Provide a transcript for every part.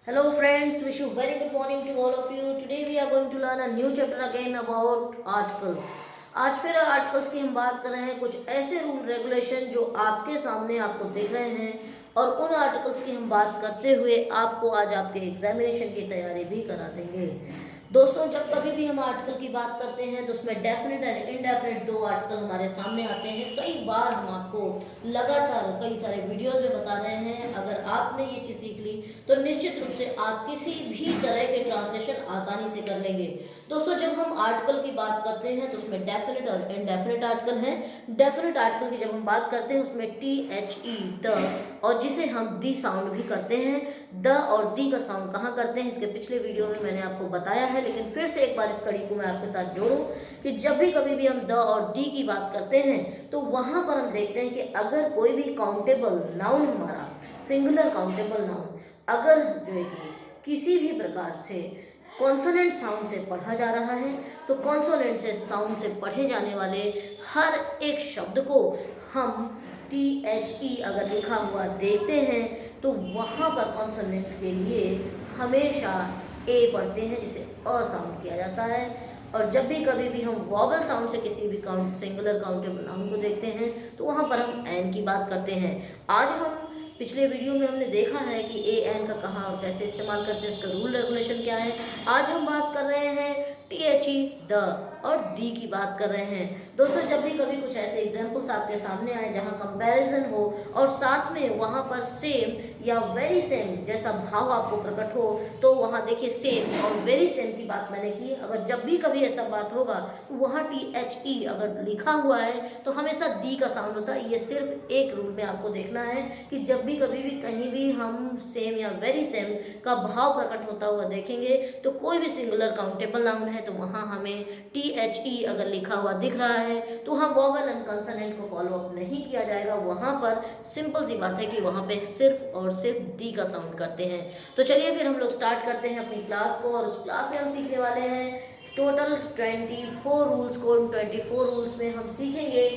Hello friends, wish you very good morning to all of you. Today we are going to learn a new chapter again about articles. आज फिर articles की हम बात कर रहे हैं कुछ ऐसे रूल रेगुलेशन जो आपके सामने आपको दिख रहे हैं और उन आर्टिकल्स की हम बात करते हुए आपको आज आपके एग्जामिनेशन की तैयारी भी करा देंगे। दोस्तों, जब कभी भी हम आर्टिकल की बात करते हैं तो उसमें डेफिनेट एंड इनडेफिनेट दो आर्टिकल हमारे सामने आते हैं। कई बार हम आपको लगातार कई सारे वीडियोस में बता रहे हैं। अगर आपने ये चीज़ सीख ली तो निश्चित रूप से आप किसी भी तरह के ट्रांसलेशन आसानी से कर लेंगे। दोस्तों, जब हम आर्टिकल की बात करते हैं तो उसमें डेफिनेट और इनडेफिनेट आर्टिकल हैं। डेफिनेट आर्टिकल की जब हम बात करते हैं उसमें THE द और जिसे हम दी साउंड भी करते हैं। द और दी का साउंड कहाँ करते हैं इसके पिछले वीडियो में मैंने आपको बताया है, लेकिन फिर से एक बार इस कड़ी को मैं आपके साथ जोड़ूं कि जब भी कभी भी हम द और दी की बात करते हैं तो वहां पर हम देखते हैं कि अगर कोई भी काउंटेबल नाउन हमारा सिंगुलर काउंटेबल नाउन अगर जो है कि किसी भी प्रकार से कॉन्सोनेंट साउंड से पढ़ा जा रहा है तो कॉन्सोनेंट से साउंड से पढ़े जाने वाले हर एक शब्द को हम THE अगर लिखा हुआ देखते हैं तो वहाँ पर कॉन्सोनेंट के लिए हमेशा ए पढ़ते हैं जिसे अ साउंड किया जाता है। और जब भी कभी भी हम वॉवल साउंड से किसी भी सिंगुलर काउंटेबल नाउन को देखते हैं तो वहाँ पर हम एन की बात करते हैं। आज हम पिछले वीडियो में हमने देखा है कि ए एन का कहाँ और कैसे इस्तेमाल करते हैं, उसका रूल रेगुलेशन क्या है। आज हम बात कर रहे हैं THE द और डी की बात कर रहे हैं। दोस्तों, जब भी कभी कुछ ऐसे एग्जाम्पल्स आपके सामने आए जहाँ कंपैरिजन हो और साथ में वहाँ पर सेम या वेरी सेम जैसा भाव आपको प्रकट हो तो वहाँ देखिए सेम और वेरी सेम की बात मैंने की। अगर जब भी कभी ऐसा बात होगा तो वहाँ THE अगर लिखा हुआ है तो हमेशा दी का साउंड होता है। ये सिर्फ एक रूल में आपको देखना है कि जब भी कभी भी कहीं भी हम सेम या वेरी सेम का भाव प्रकट होता हुआ देखेंगे तो कोई भी सिंगुलर काउंटेबल नाउन है तो वहाँ हमें THE अगर लिखा हुआ दिख रहा है तो वहाँ वॉवल एंड कंसोनेंट को फॉलो अप नहीं किया जाएगा। वहाँ पर सिंपल सी बात है कि वहाँ पे सिर्फ और सिर्फ दी का साउंड करते हैं। तो चलिए फिर हम लोग स्टार्ट करते हैं अपनी क्लास को और उस क्लास में हम सीखने वाले हैं टोटल 24 रूल्स को। 24 रूल्स में हम सीखेंगे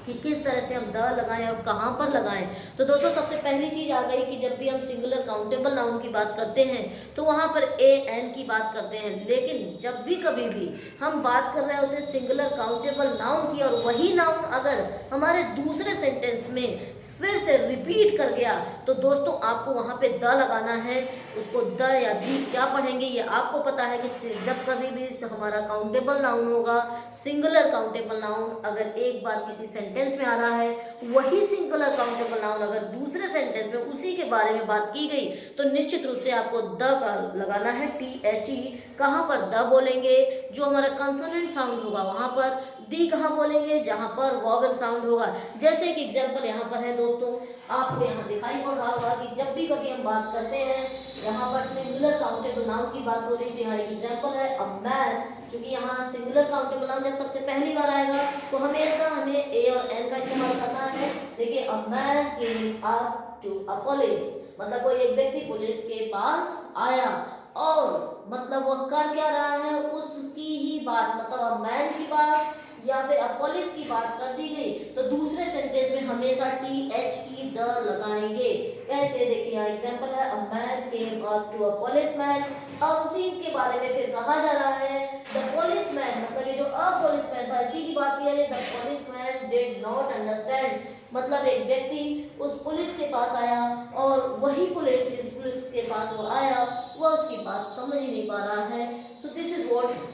कि किस तरह से हम द लगाएं और कहाँ पर लगाएं। तो दोस्तों, सबसे पहली चीज़ आ गई कि जब भी हम सिंगुलर काउंटेबल नाउन की बात करते हैं तो वहाँ पर AN की बात करते हैं। लेकिन जब भी कभी भी हम बात कर रहे होते हैं सिंगुलर काउंटेबल नाउन की और वही नाउन अगर हमारे दूसरे सेंटेंस में फिर से रिपीट कर गया तो दोस्तों आपको वहाँ पे द लगाना है। उसको द या दी क्या पढ़ेंगे ये आपको पता है कि जब कभी भी हमारा काउंटेबल नाउन होगा सिंगुलर काउंटेबल नाउन अगर एक बार किसी सेंटेंस में आ रहा है वही सिंगुलर काउंटेबल नाउन अगर दूसरे सेंटेंस में उसी के बारे में बात की गई तो निश्चित रूप से आपको द का लगाना है। THE कहाँ पर द बोलेंगे जो हमारा कंसोनेंट साउंड होगा वहाँ पर। दी कहाँ बोलेंगे जहाँ पर वॉवल साउंड होगा। जैसे कि एग्जाम्पल यहाँ पर है दोस्तों, आपको यहाँ दिखाई पड़ रहा होगा कि जब भी कभी हम बात करते हैं यहाँ पर सिंगुलर काउंटेबल नाउन की बात हो रही थी। यहाँ एक एग्जाम्पल है अ मैन, क्योंकि यहाँ सिंगुलर काउंटेबल नाउन जब सबसे पहली बार आएगा तो हमेशा हमें ए और एन का इस्तेमाल करना है। देखिए a man came up to a police, मतलब कोई एक व्यक्ति पुलिस के पास आया और मतलब वह कर क्या रहा है उसकी ही बात, मतलब अ मैन की बात या फिर अ पुलिस की बात कर दी गई तो दूसरे सेंटेंस में हमेशा THE द लगाएंगे। कैसे, देखिए एग्जांपल है a man came up to a policeman और उसी के बारे में फिर कहा जा रहा है द पुलिसमैन, मतलब ये जो अ पुलिसमैन था इसी की बात की जा रही है। The policeman did not understand, मतलब एक व्यक्ति उस पुलिस के पास आया और वही पुलिस जिस पुलिस के पास वो आया वह उसकी बात समझ ही नहीं पा रहा है। सो this is what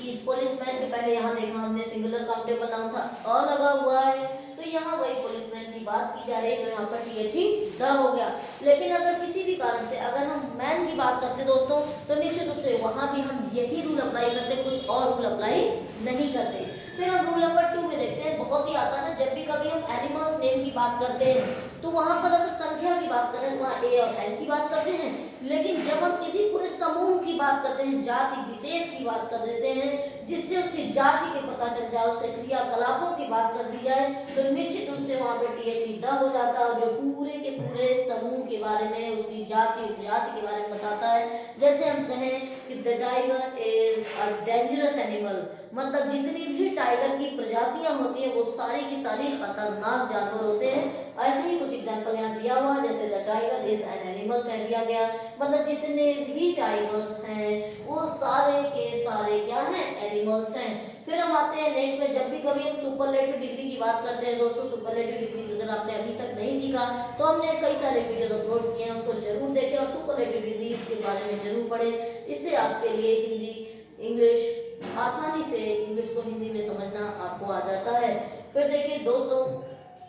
is policeman के पहले यहाँ देखा हमने सिंगुलर काउंटेबल नाउन था अ लगा हुआ है तो यहाँ वही पुलिसमैन की बात की जा रही है तो यहाँ पर THE द हो गया। लेकिन अगर किसी भी कारण से अगर हम मैन की बात करते दोस्तों तो निश्चित रूप से वहाँ भी हम यही रूल अप्लाई करते, कुछ और रूल अप्लाई नहीं करते। फिर हम रूल नंबर 2 में देखते हैं, बहुत ही आसान है। जब भी कभी हम एनिमल्स नेम की बात करते हैं तो वहाँ पर अगर संख्या की बात करें तो वहाँ ए और एन की बात करते हैं। लेकिन जब हम किसी पूरे समूह की बात करते हैं, जाति विशेष की बात कर देते हैं जिससे उसकी जाति के पता चल जाए, उसके क्रियाकलापों की बात कर दी जाए तो निश्चित रूप से वहाँ पे THE द हो जाता है जो पूरे के पूरे समूह के बारे में उसकी जाति उपजाति के बारे में बताता है। जैसे हम कहें कि the tiger is a dangerous animal, मतलब जितनी भी टाइगर की प्रजातियां होती हैं वो सारी की सारी खतरनाक जानवर होते हैं। ऐसे ही कुछ एग्जाम्पल यहाँ दिया हुआ, जैसे the tiger is an animal कह दिया गया, मतलब जितने भी टाइगर्स हैं वो सारे के सारे क्या हैं, एनिमल्स हैं। फिर हम आते हैं नेक्स्ट में, जब भी कभी हम सुपरलेटिव डिग्री की बात करते हैं दोस्तों, सुपरलेटिव डिग्री अगर आपने अभी तक नहीं सीखा तो हमने कई सारे वीडियोस अपलोड किए हैं, उसको जरूर देखें और सुपरलेटिव डिग्री के बारे में जरूर पढ़ें। इससे आपके लिए हिंदी इंग्लिश आसानी से इंग्लिश को हिंदी में समझना आपको आ जाता है। फिर देखिए दोस्तों,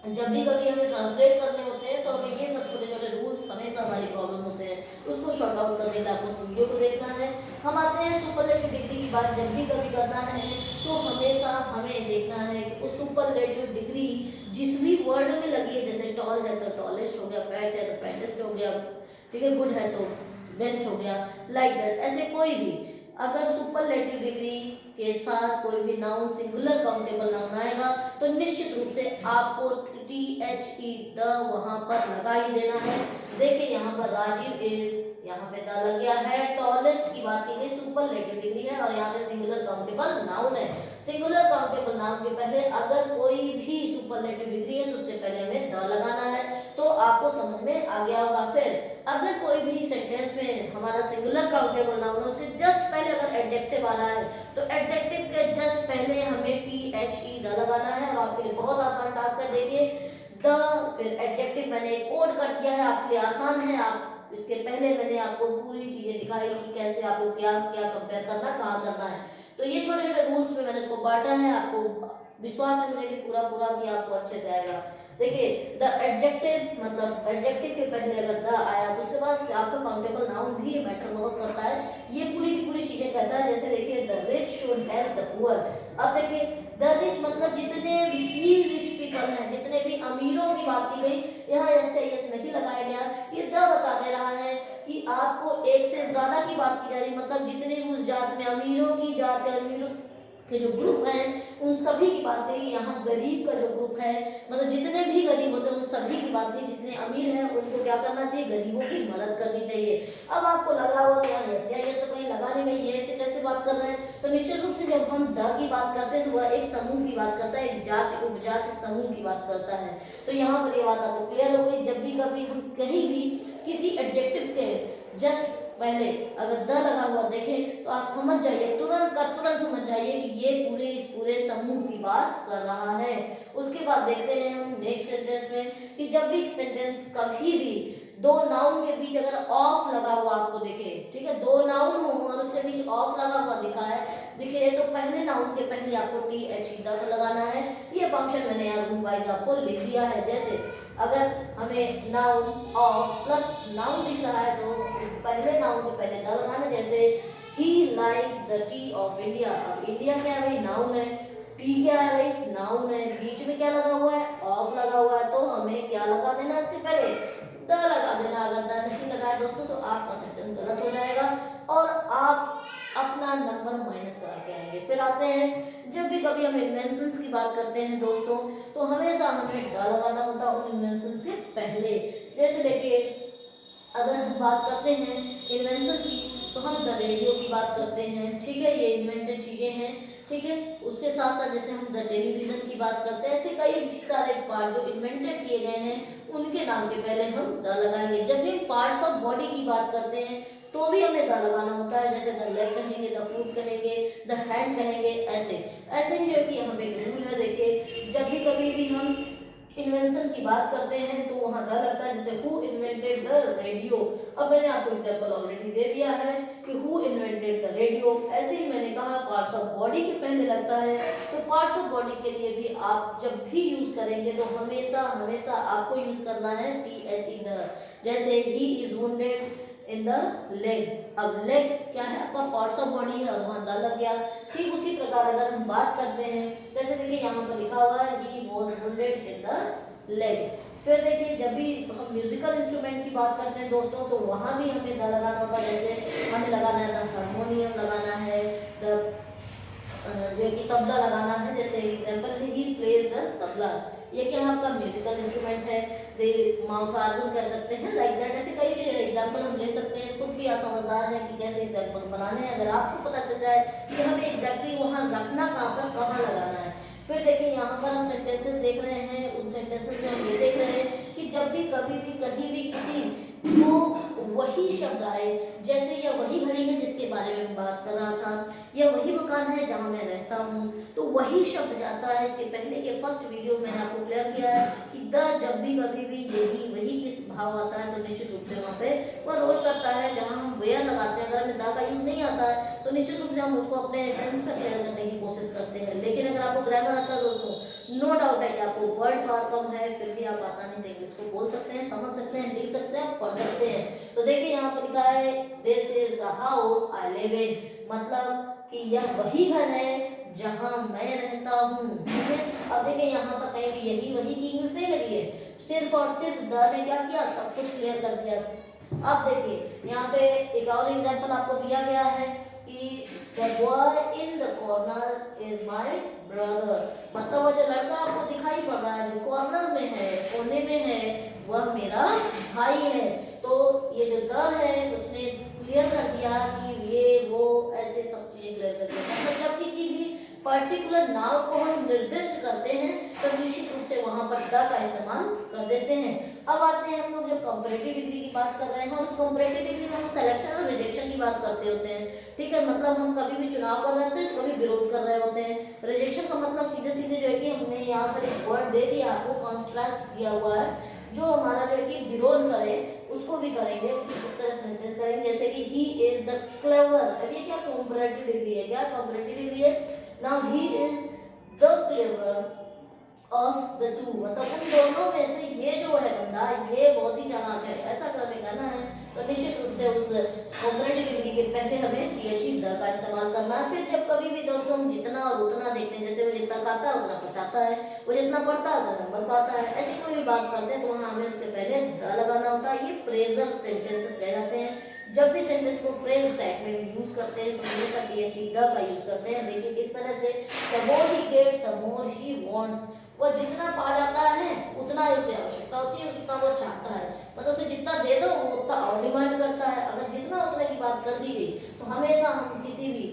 जब भी कभी हमें ट्रांसलेट करने होते हैं तो हमें ये सब छोटे छोटे रूल्स हमेशा हमारी प्रॉब्लम होते हैं, उसको शॉर्ट आउट करने के लिए आपको उस वीडियो को देखना है। हम आते हैं सुपरलेटिव डिग्री की बात जब भी कभी करना है तो हमेशा हमें देखना है कि उस सुपरलेटिव डिग्री जिस भी वर्ड में लगी है, जैसे टॉल है तो टॉलेस्ट हो गया, फैट है तो फैटेस्ट हो गया, ठीक है, गुड है तो बेस्ट हो गया, लाइक दैट। ऐसे कोई भी अगर सुपरलेटिव डिग्री के साथ कोई भी नाउन सिंगुलर काउंटेबल नाउन आएगा तो निश्चित रूप से आपको THE द वहां पर लगा ही देना है। देखिए यहाँ पर राजीव इज, यहाँ पे द लग गया है, टॉलेस्ट की बात की गई, सुपरलेटिव डिग्री है और यहाँ पे सिंगुलर काउंटेबल नाउन है। सिंगुलर काउंटेबल नाउन के पहले अगर कोई भी सुपरलेटिव डिग्री है तो उससे पहले हमें द लगाना है, तो आपको समझ में आ गया होगा। फिर अगर कोई भी सेंटेंस में हमारा सिंगुलर काउंटेबल नाउन है उसके जस्ट पहले अगर एडजेक्टिव वाला है तो एडजेक्टिव के जस्ट पहले हमें THE द लगाना है। और आपके लिए बहुत आसान टास्क है, देखिए द फिर एडजेक्टिव मैंने कोड कर दिया है, आपके लिए आसान है। आप इसके पहले मैंने आपको पूरी चीजें दिखाई कि कैसे आपको क्या क्या कंपेयर करना, कहाँ करना है। तो ये छोटे छोटे रूल्स में मैंने इसको बांटा है, आपको विश्वास है मुझे कि पूरा पूरा कि आपको अच्छे से आएगा। देखिए द एडजेक्टिव, मतलब एडजेक्टिव के पहले अगर द आया तो उसके बाद से आपका काउंटेबल नाउन भी मैटर बहुत करता है, ये पूरी की पूरी चीजें करता है। जैसे देखिए the rich should help the poor. अब देखिए द रिच मतलब जितने भी रिच पीपल हैं, जितने भी अमीरों की बात की गई, यहाँ ऐसे नहीं लगाया गया, ये द बता दे रहा है कि आपको एक से ज्यादा की बात की जा रही, मतलब जितने भी उस जात में अमीरों की जात है, अमीरों के जो ग्रुप हैं उन सभी की बात कही। यहाँ गरीब का जो ग्रुप है, मतलब जितने भी गरीब होते हैं उन सभी की बात कही, जितने अमीर हैं उनको क्या करना चाहिए, गरीबों की मदद करनी चाहिए। अब आपको लग रहा होगा कि यार यस तो कहीं लगाने में ये ऐसे कैसे बात कर रहे हैं, तो निश्चित रूप से जब हम द की बात करते हैं तो वह एक समूह की बात करता है, एक जाति उपजाति समूह की बात करता है। तो यहाँ पर ये बात आपको क्लियर हो गई। जब भी कभी हम कहीं भी किसी एडजेक्टिव के जस्ट पहले अगर द लगा हुआ देखें तो आप समझ जाइए, तुरंत समझ जाइए कि ये पूरे पूरे समूह की बात कर रहा है। उसके बाद देखते हैं हम नेक्स्ट सेंटेंस में कि जब भी सेंटेंस कभी भी दो नाउन के बीच अगर ऑफ लगा हुआ आपको दिखे, ठीक है, दो नाउन हो और उसके बीच ऑफ लगा हुआ दिखा है, देखिए तो पहले नाउन के पहले आपको THE द लगाना है। ये फंक्शन मैंने यहाँ रूम वाइज आपको लिख दिया है। जैसे अगर हमें नाउन ऑफ प्लस नाउन दिख रहा है तो पहले नाउन के पहले द लगाना, जैसे he likes the T of India. अब इंडिया क्या है भाई, नाउन है, टी क्या है भाई, नाउन है, बीच में क्या लगा हुआ है, ऑफ लगा हुआ है, तो हमें क्या लगा देना, इससे पहले द लगा देना। अगर द नहीं लगाया दोस्तों तो आपका सेंटेंस गलत हो जाएगा और आप अपना नंबर माइनस करा के आएंगे। फिर आते हैं जब भी कभी हम इन्वेंशंस की बात करते हैं दोस्तों तो हमेशा हमें द लगाना होता है उन इन्वेंशंस के पहले। जैसे देखिए अगर हम बात करते हैं इन्वेंशन की तो हम द रेडियो की बात करते हैं, ठीक है, ये इन्वेंटेड चीजें हैं, ठीक है। उसके साथ साथ जैसे हम द टेलीविजन की बात करते हैं, ऐसे कई सारे पार्ट जो इन्वेंटेड किए गए हैं उनके नाम के पहले हम द लगाएंगे। जब भी पार्ट्स ऑफ बॉडी की बात करते हैं तो भी हमें द लगाना होता है, जैसे द लेग कहेंगे, द फुट कहेंगे, द हैंड कहेंगे, ऐसे ही जो कि यहाँ पे एक रूल है। देखिए जब भी कभी भी हम इन्वेंशन की बात करते हैं तो वहां द लगता है, जैसे हु इन्वेंटेड द रेडियो। अब मैंने आपको एग्जांपल ऑलरेडी दे दिया है कि हु इन्वेंटेड द रेडियो। ऐसे ही मैंने कहा पार्ट्स ऑफ बॉडी के पहले लगता है, तो पार्ट्स ऑफ बॉडी के लिए भी आप जब भी यूज करेंगे तो हमेशा आपको यूज करना है THE द। जैसे he is wounded in the leg. अब लेग क्या है, आपका पार्ट्स ऑफ बॉडी है और वहां द लग गया। ठीक उसी प्रकार अगर हम बात करते हैं, जैसे देखिए यहाँ पर लिखा हुआ है he was wounded in the leg. फिर देखिए जब भी हम म्यूजिकल इंस्ट्रूमेंट की बात करते हैं दोस्तों तो वहां भी हमें द लगाना होता है। जैसे हमें लगाना है द हारमोनियम लगाना है, द जो कि तबला लगाना है। जैसे example he plays the tabla, ये क्या है, आपका म्यूजिकल इंस्ट्रूमेंट है। दे माउथ ऑर्गन कह सकते हैं, लाइक दैट। ऐसे कई से एग्जांपल हम ले सकते हैं, खुद भी भी आप समझदार हैं कि कैसे एग्जाम्पल बनाने हैं। अगर आपको पता चल जाए कि हमें एग्जैक्टली वहाँ रखना कहाँ पर, कहाँ लगाना है। फिर देखिए यहाँ पर हम सेंटेंसेस देख रहे हैं, उन सेंटेंसेस में हम ये देख रहे हैं कि जब भी कभी भी कहीं भी किसी को वही शब्द आए, जैसे यह वही घड़ी है जिसके बारे में मैं बात कर रहा था, यह वही मकान है जहाँ मैं रहता हूँ, तो वही शब्द जाता है। इसके पहले के फर्स्ट वीडियो मैंने आपको क्लियर किया है कि द जब भी कभी भी यही वही किस भाव आता है तो निश्चित रूप से वहाँ पे वह रोल करता है। जहाँ हम वेयर लगाते हैं, अगर हमें द का यूज नहीं आता है तो निश्चित रूप से हम उसको अपने सेंस में क्लियर करने की कोशिश करते हैं। लेकिन अगर आपको ग्रामर आता है दोस्तों, नो डाउट है कि आपको वर्ड पावर कम है, फिर भी आप आसानी से इंग्लिश को बोल सकते हैं, समझ सकते हैं, लिख सकते हैं, पढ़ सकते हैं। तो देखिए यहाँ पर लिखा है this is the house I live in, मतलब कि यह वही घर है जहां मैं रहता हूँ। ठीक है, अब देखिए यहाँ पर कहीं भी यही वही की इंग्लिश नहीं लगी है, सिर्फ और सिर्फ द ने क्या किया, सब कुछ क्लियर कर दिया। अब देखिए यहाँ पे एक और एग्जांपल आपको दिया गया है कि the boy in the corner is my brother, मतलब वो जो लड़का आपको दिखाई पड़ रहा है जो कॉर्नर में है, कोने में है, वह मेरा भाई है। तो ये जो द है उसने क्लियर कर दिया कि ये वो ऐसे सब चीजें क्लियर कर दिया। मतलब जब किसी भी पर्टिकुलर नाउन को हम निर्दिष्ट करते हैं तो निश्चित रूप से वहां पर द का इस्तेमाल कर देते हैं। अब आते हैं हम लोग जब कंपैरेटिव डिग्री की बात कर रहे हैं, हम उस कंपैरेटिव डिग्री में हम सिलेक्शन और रिजेक्शन की बात करते होते हैं। ठीक है, मतलब हम कभी भी चुनाव कर रहे होते हैं, कभी विरोध कर रहे होते हैं। रिजेक्शन का मतलब सीधे सीधे जो है कि हमने यहाँ पर एक वर्ड दे दिया, आपको कॉन्ट्रास्ट दिया हुआ है, जो हमारा जो है कि विरोध करे उसको भी करेंगे, उस तरह सेंटेंस करेंगे। जैसे कि ही इज द क्लेवर, अब ये क्या कंपैरेटिव डिग्री है, क्या कंपैरेटिव डिग्री है। Now he is the clever of the two, मतलब उन दोनों में से ये जो है बंदा ये बहुत ही चालाक है, ऐसा अगर हमें कहना है तो निश्चित रूप से उस कंपैरेटिव डिग्री के पहले हमें टीएचई द का इस्तेमाल करना है। फिर जब कभी भी दोस्तों हम जितना और उतना देखते हैं, जैसे वो जितना खाता है उतना पचाता है, वो जितना पढ़ता है उतना नंबर पाता है, ऐसी कोई भी बात करते हैं तो वहाँ हमें उसके पहले द लगाना होता है। ये फ्रेजल सेंटेंसेस कहे जाते हैं। जब भी सेंटेंस को फ्रेज टाइप में यूज करते हैं तो हमेशा टीएचई द का यूज करते हैं। देखिए किस तरह से, the more he gets the more he wants, वो जितना पा जाता है उतना ही उसे आवश्यकता होती है, उतना वो चाहता है, मतलब उसे जितना दे दो वो उतना और डिमांड करता है। अगर जितना उतने की बात कर दी गई तो हमेशा हम किसी भी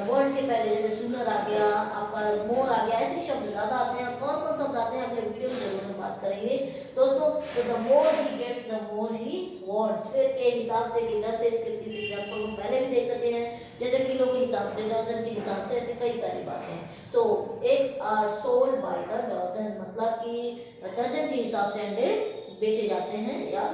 वर्ड के पहले जैसे सुनर आ गया, आपका मोर आ गया, ऐसे शब्द ज्यादा आते हैं। कौन कौन शब्द आते हैं अगले वीडियो में जरूर हम बात करेंगे दोस्तों। तो the more he gets the more he wants, फिर के हिसाब से किलर से इसके किसी एग्जांपल को पहले भी देख सकते हैं, जैसे किलो के हिसाब से, दर्जन के हिसाब से, ऐसे कई सारी बातें। तो eggs are sold by the dozen, मतलब कि दर्जन के हिसाब से अंडे बेचे जाते हैं या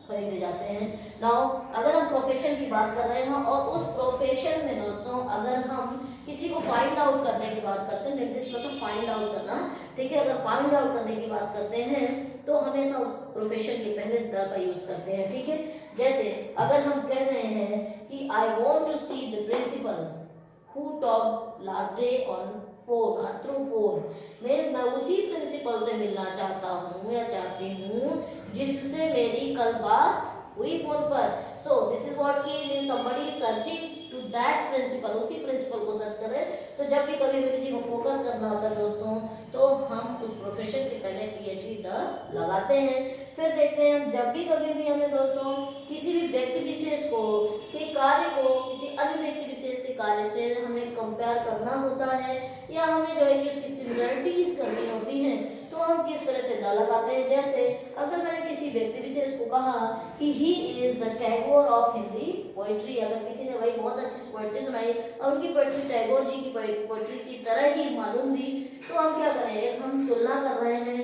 खरीदे जाते हैं। नाउ अगर हम प्रोफेशन की बात कर रहे हैं और उस प्रोफेशन में दोस्तों अगर हम किसी को फाइंड आउट करने की बात करते हैं, निर्दिष्ट मतलब फाइंड आउट करना, ठीक है, अगर फाइंड आउट करने की बात करते हैं तो हमेशा उस प्रोफेशन के पहले द का यूज करते हैं। ठीक है, जैसे अगर हम कह रहे हैं कि I want to see the principal who talk last day on phone through phone, means मैं उसी प्रिंसिपल से मिलना चाहता हूँ या चाहती हूँ जिससे मेरी कल बात हुई फोन पर। सो दिस इज व्हाट की somebody searching to that principal, उसी प्रिंसिपल को सर्च करें। तो जब भी कभी भी किसी को फोकस करना होता है दोस्तों तो हम उस प्रोफेशन के पहले टीएचई द लगाते हैं। फिर देखते हैं हम जब भी कभी भी हमें दोस्तों किसी भी व्यक्ति विशेष को के कार्य को किसी अन्य व्यक्ति विशेष के कार्य से हमें कंपेयर करना होता है या हमें जो है कि उसकी सिमिलरिटीज करनी होती हैं तो हम किस तरह से द लगाते हैं। जैसे अगर मैंने किसी व्यक्ति विशेष को कहा कि he is the Tagore of Hindi poetry, अगर किसी ने भाई बहुत अच्छी पोइट्री सुनाई और उनकी पोइट्री टैगोर जी की पोइट्री की तरह ही मालूम दी तो हम क्या करेंगे, हम तुलना कर रहे हैं,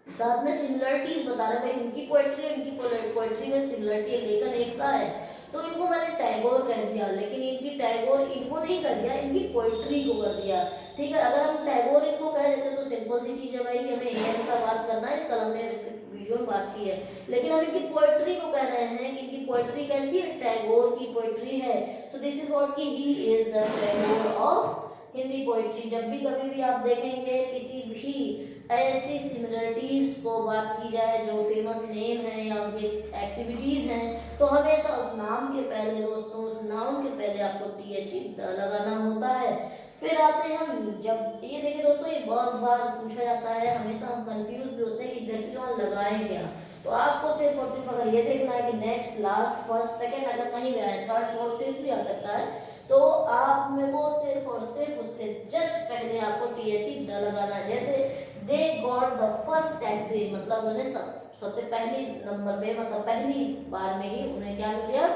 साथ में सिमिलरिटीज बता रहे हैं, भाई उनकी पोइट्री उनकी पोइट्री में सिमिलरिटी है लेकिन एक सा है, तो इनको मैंने टैगोर कह दिया लेकिन इनकी टैगोर इनको नहीं कर दिया, इनकी पोइट्री को कर दिया। ठीक है, अगर हम टैगोर इनको कह देते तो सिंपल सी चीज है भाई कि हमें एएन का बात करना है, कल हमने इसके वीडियो में बात की है, लेकिन हम इनकी पोइट्री को कह रहे हैं कि इनकी पोइट्री कैसी है, टैगोर की पोइट्री है। सो दिस इज व्हाट की he is the Tagore of Hindi poetry. जब भी कभी भी आप देखेंगे किसी भी ऐसी सिमिलरिटीज को बात की जाए जो फेमस नेम है या उनकी एक्टिविटीज हैं तो हमेशा उस नाम के पहले दोस्तों उस नाउन के पहले आपको टीएचई लगाना होता है। फिर आते हैं हम, जब ये देखिए दोस्तों ये बहुत बार पूछा जाता है, हमेशा हम कंफ्यूज भी होते हैं कि एग्जैक्टली वहाँ लगाएं क्या। तो आपको सिर्फ और सिर्फ अगर ये देखना है कि नेक्स्ट, लास्ट, फर्स्ट, सेकंड अगर कहीं भी आए, थर्ड, फोर्थ, फिफ्थ भी आ सकता है, तो आप में वो सिर्फ और सिर्फ उसके जस्ट पहले आपको THE द लगाना है। जैसे they got the first taxi, मतलब उन्हें सबसे पहली नंबर पे, मतलब पहली बार में ही उन्हें क्या मिल गया,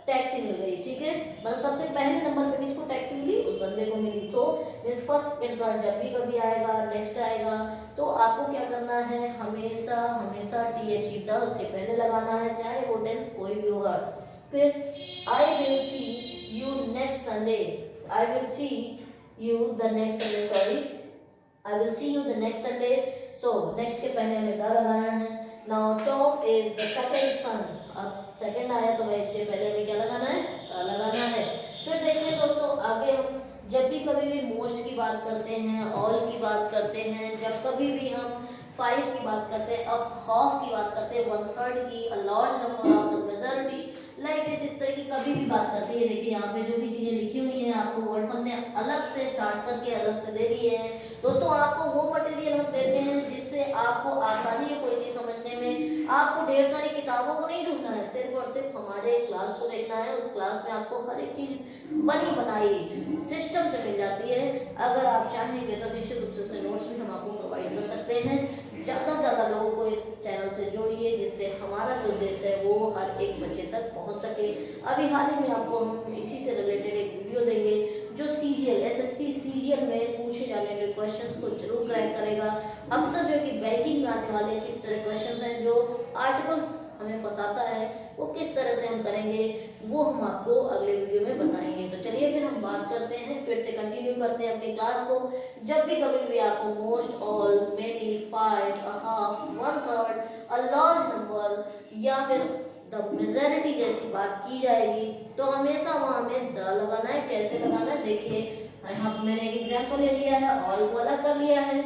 टैक्सी मिल गई। ठीक है, मतलब सबसे पहले नंबर पे किसको टैक्सी मिली, उस बंदे को मिली। तो मींस फर्स्ट, सेकंड, थर्ड जब भी कभी आएगा, नेक्स्ट आएगा, तो आपको क्या करना है, हमेशा हमेशा THE द उसके पहले लगाना है, चाहे वो टेंस कोई भी होगा। फिर I will see you next Sunday, I will see you the next Sunday, sorry, I will see you the next Sunday. So next के पहले हमें द लगाना है। Now Tom is the second son, अब सेकंड आया तो भाई इसके पहले हमें क्या लगाना है, द लगाना है। फिर देखिए दोस्तों, आगे हम जब भी कभी भी मोस्ट की बात करते हैं, ऑल की बात करते हैं, जब कभी भी हम 5 की बात करते हैं, अब हाफ की बात करते हैं, 1/3 की, a large number of the majority, like this, इस तरह की कभी भी बात करते हैं। देखिए यहाँ पे जो भी चीजें लिखी हुई हैं, आपको वर्ड हमने अलग से चार्ट करके अलग से दे दिए हैं। दोस्तों आपको वो मटेरियल हम देते हैं जिससे आपको आसानी है कोई चीज समझने में। आपको ढेर सारी किताबों को नहीं ढूंढना है, सिर्फ और सिर्फ हमारे क्लास को देखना है। उस क्लास में आपको हर एक चीज बनी बनाई सिस्टम से मिल जाती है। अगर आप चाहेंगे तो निश्चित रूप से उसके नोट्स भी हम आपको प्रोवाइड कर सकते हैं। ज़्यादा से ज़्यादा लोगों को इस चैनल से जोड़िए, जिससे हमारा जो उद्देश्य है वो हर एक बच्चे तक पहुंच सके। अभी हाल ही में आपको हम इसी से रिलेटेड एक वीडियो देंगे जो CGL SSC CGL में पूछे जाने वाले क्वेश्चंस को जरूर क्रैक करेगा। अक्सर जो कि बैंकिंग में आने वाले किस तरह क्वेश्चंस हैं जो आर्टिकल्स हमें फंसाता है, वो किस तरह से हम करेंगे वो हम आपको अगले वीडियो में बताएंगे। तो चलिए फिर हम बात करते हैं, फिर से कंटिन्यू करते हैं अपनी क्लास को। जब भी कभी भी आपको most, all, many, 5, a half, 1/3, a large number या फिर द मेजॉरिटी जैसी बात की जाएगी, तो हमेशा वहां में द लगाना है। कैसे लगाना है देखिए, यहाँ पे मैंने एक एग्जांपल ले लिया है, ऑल को अलग कर लिया है।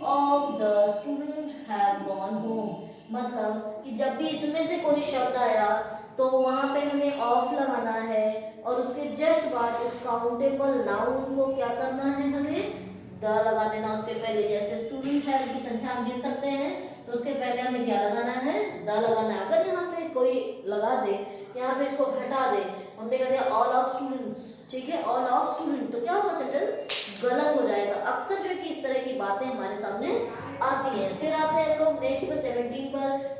Of the student have gone home, मतलब कि जब भी इसमें से कोई शब्द आया तो वहां पे हमें ऑफ लगाना है और उसके जस्ट बाद उस काउंटेबल नाउन को क्या करना है, हमें द लगा देना उसके पहले। जैसे स्टूडेंट है की संख्या हम गिन सकते हैं, तो उसके पहले हमें क्या लगाना है, द लगाना है। अगर यहाँ पे कोई लगा दे, यहाँ पे इसको हटा दे, हमने कह दिया ऑल ऑफ स्टूडेंट्स, ठीक है, ऑल ऑफ स्टूडेंट, तो क्या होगा, सेंटेंस गलत हो जाएगा। अक्सर जो कि इस तरह की बातें हमारे सामने आती हैं। फिर आते हैं हम लोग नेक्स्ट पे 17 पर।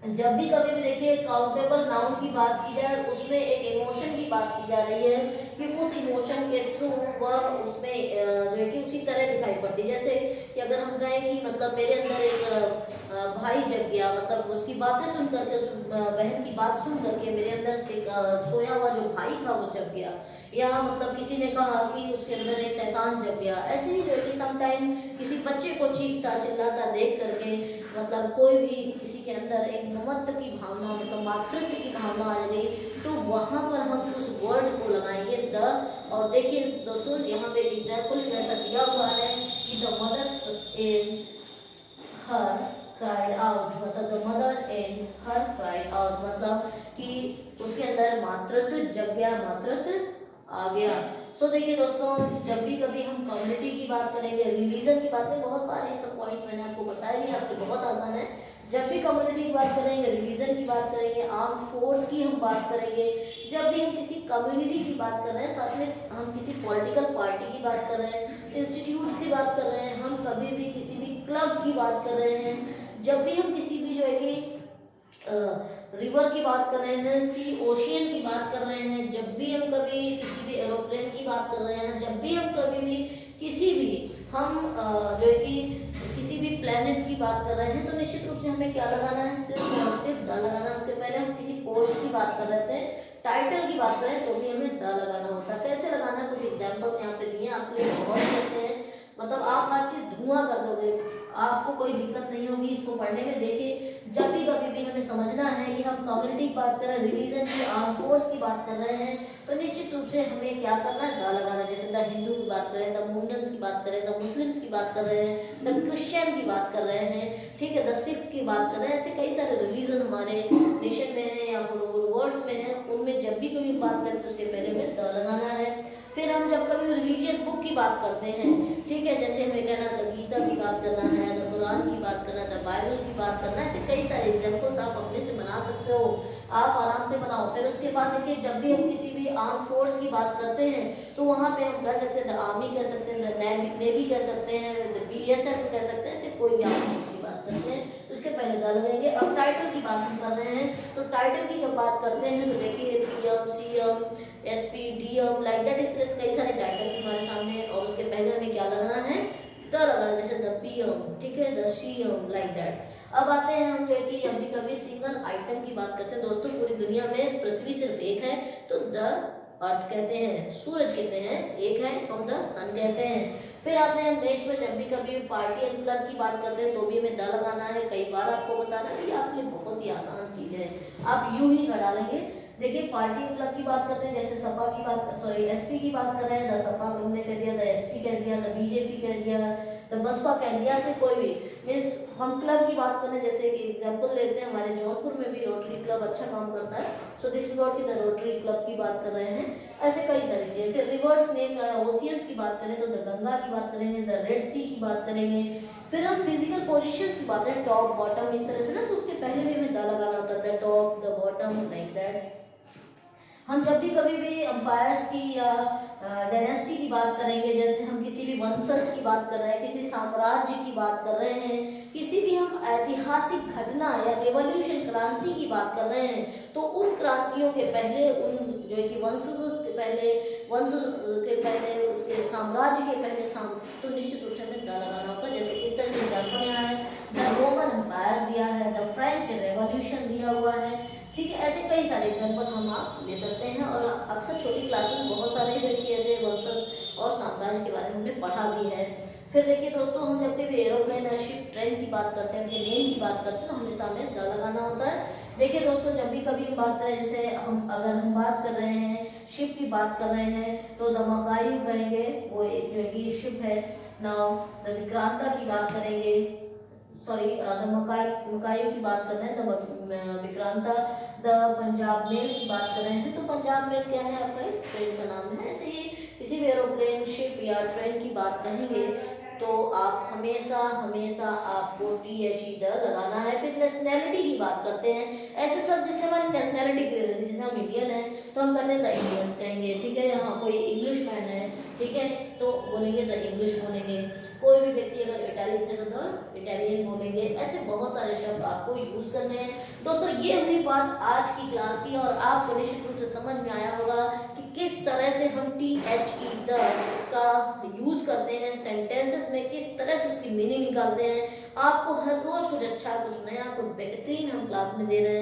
जब भी कभी भी देखिए काउंटेबल नाउन की बात की जाए, उसमें एक इमोशन की बात की जा रही है कि उस इमोशन के थ्रू वह उसमें जो है कि उसी तरह दिखाई पड़ती है। जैसे कि अगर हम कहें कि मतलब मेरे अंदर एक भाई जग गया, मतलब उसकी बातें सुन करके, बहन की बात सुन करके मेरे अंदर एक सोया हुआ जो भाई था वो जग गया। या मतलब किसी ने कहा कि उसके अंदर एक शैतान जग गया। ऐसे ही जो है कि समटाइम किसी बच्चे को चीखता चिल्लाता देख करके, मतलब कोई भी किसी के अंदर एक ममत्व की भावना, मतलब मातृत्व की भावना आ गई, तो वहां पर हम उस वर्ड को लगाएंगे द। और देखिए दोस्तों, यहाँ पे एग्जाम्पल ऐसा दिया हुआ है कि the mother in her cried out, मतलब the mother in her cried out, मतलब कि उसके अंदर मातृत्व जग गया, मातृत्व आ गया। सो देखिए दोस्तों, जब भी कभी हम कम्युनिटी की बात करेंगे, रिलीजन की बात करेंगे, बहुत बार ये सब पॉइंट्स मैंने आपको बताया नहीं, आपको बहुत आसान है। जब भी कम्युनिटी की बात करेंगे, रिलीजन की बात करेंगे, आर्म फोर्स की हम बात करेंगे, जब भी हम किसी कम्युनिटी की बात कर रहे हैं, साथ में हम किसी पॉलिटिकल पार्टी की बात कर रहे हैं, इंस्टीट्यूट की बात कर रहे हैं, हम कभी भी किसी भी क्लब की बात कर रहे हैं, जब भी हम किसी भी जो है कि रिवर की बात कर रहे हैं, सी ओशियन की बात कर रहे हैं, जब भी हम कभी किसी भी एरोप्लेन की बात कर रहे हैं, जब भी हम कभी भी किसी भी हम जो है कि किसी भी प्लेनेट की बात कर रहे हैं, तो निश्चित रूप से हमें क्या लगाना है, सिर्फ और सिर्फ द लगाना है। उसके पहले हम किसी पोस्ट की बात कर रहे थे, टाइटल की बात करें तो भी हमें द लगाना होता है। कैसे लगाना है, कुछ एग्जाम्पल्स यहाँ पे दिए आपके लिए, बहुत ही अच्छे हैं, मतलब आप हर चीज धुआं कर दोगे, आपको कोई दिक्कत नहीं होगी इसको पढ़ने में। देखिए जब भी कभी भी हमें समझना है कि हम कम्युनिटी की बात कर रहे हैं, रिलीजन की, आर्म फोर्स की बात कर रहे हैं, तो निश्चित रूप से हमें क्या करना है, द लगाना। जैसे द हिंदू की बात करें, द मोमडन्स की बात करें, द मुस्लिम्स की बात कर रहे हैं, द क्रिश्चियन की बात कर रहे हैं, ठीक है, द सिख की बात कर रहे हैं। ऐसे कई सारे रिलीजन हमारे नेशन में है या वर्ड्स में है, उनमें जब भी कभी बात करें तो उसके पहले हमें द लगाना है। फिर हम जब कभी रिलीजियस बुक की बात करते हैं, ठीक है, जैसे हमें कहना द गीता की बात करना है, द कुरान की बात करना, द बाइबल की बात करना, ऐसे कई सारे एग्जाम्पल्स आप अपने से बना सकते हो, आप आराम से बनाओ। फिर उसके बाद देखिए जब भी हम किसी भी आर्म फोर्स की बात करते हैं तो वहाँ पे हम कह सकते हैं द आर्मी कह सकते हैं, द नेवी कह सकते हैं, द BSF कह सकते हैं, ऐसे कोई भी आर्म फोर्स की बात करते हैं तो उसके पहले द लगेंगे। अब टाइटल की बात हम कर रहे हैं तो टाइटल की जब बात करते हैं तो देखिए PM, CM, SP, DM like that, इस तरह से कई सारे टाइटल हमारे सामने, और उसके पहले हमें क्या लगाना है, द लगाना, जैसे द PM, ठीक है, द CM लाइक दैट। अब आते हैं हम जो है कि जब भी कभी सिंगल आइटम की बात करते हैं दोस्तों, पूरी दुनिया में पृथ्वी सिर्फ एक है तो द अर्थ कहते हैं, सूरज कहते हैं एक है, हम द सन कहते हैं। फिर आते हैं नेक्स्ट में जब भी कभी पार्टी एंड क्लब की बात करते हैं तो भी हमें द लगाना है। कई बार आपको बताना है, ये आपके लिए बहुत ही आसान चीज है, आप यूं ही कर डालेंगे। देखिए पार्टी एंड क्लब की बात करते हैं, जैसे सपा की बात, सॉरी SP की बात कर रहे हैं, द सपा हमने कह दिया, द SP कह दिया, द BJP कह दिया, द बसपा कह दिया, ऐसे कोई भी मीन्स हम क्लब की बात करें, जैसे कि एग्जांपल लेते हैं हमारे जौनपुर में भी रोटरी क्लब अच्छा काम करता है, सो दिस इज व्हाट की द रोटरी क्लब की बात कर रहे हैं, ऐसे कई सारी चीजें। फिर रिवर्स नेम ओशियंस की बात करें तो द गंगा की बात करेंगे, द रेड सी की बात करेंगे। फिर हम फिजिकल पोजीशंस की बात करें, टॉप बॉटम इस तरह से ना, तो उसके पहले भी हमें द लगाना होता है, the top, the bottom like that. हम जब भी कभी भी अंपायर्स की या डायनेस्टी की बात करेंगे, जैसे हम किसी भी वंशज की बात कर रहे हैं, किसी साम्राज्य की बात कर रहे हैं, किसी भी हम ऐतिहासिक घटना या रेवोल्यूशन क्रांति की बात कर रहे हैं, तो उन क्रांतियों के पहले, उन जो है कि वंशज के पहले, वंश के पहले, उसके साम्राज्य के पहले तो निश्चित रूप से हमें द लगाना होगा। जैसे इस तरह से एग्जाम्पल यहाँ है, द रोमन अंपायर दिया है, द फ्रेंच रेवोल्यूशन दिया हुआ है, ठीक है, ऐसे कई सारे एग्जाम्पल हम आप ले सकते हैं। और अक्सर छोटी क्लासेस में बहुत सारे जो कि ऐसे वंशज और साम्राज्य के बारे में हमने पढ़ा भी है। फिर देखिए दोस्तों, हम जब भी एरोप्लेन या शिप ट्रेन की बात करते हैं, उनके नेम की बात करते हैं, तो हमेशा हमें द लगाना होता है। देखिए दोस्तों, जब भी कभी हम बात करें, जैसे अगर हम बात कर रहे हैं शिप की बात कर रहे हैं तो द मकाई कहेंगे, वो एक जो है कि शिप है। नाउ द विक्रांता की बात करेंगे, सॉरी द मकाई की बात कर रहे हैं, the Vikranta. The Punjab mail की बात कर रहे हैं तो पंजाब मेल क्या है, आपका एक ट्रेन का नाम है। ऐसे ही किसी भी एरोप्लेन, शिप या ट्रेन की बात कहेंगे तो आप हमेशा हमेशा आपको THE द लगाना है। फिर नेशनैलिटी की बात करते हैं, ऐसे सब जिससे हमारी नेशनैलिटी क्लियर है, जैसे हम इंडियन है तो हम कहते हैं द इंडियंस कहेंगे, ठीक है। यहाँ कोई इंग्लिश मैन है, ठीक है, तो बोलेंगे द इंग्लिश बोलेंगे। कोई भी व्यक्ति अगर इटालियन है तो द इटालियन बोलेंगे। ऐसे बहुत सारे शब्द आपको यूज करने हैं दोस्तों। ये हुई बात आज की क्लास की, और आपको निश्चित रूप से समझ में आया होगा कि किस तरह से हम THE द का यूज करते हैं सेंटेंसेस में, किस तरह से उसकी मीनिंग निकालते हैं। आपको हर रोज कुछ अच्छा, कुछ नया, कुछ बेहतरीन हम क्लास में दे रहे हैं।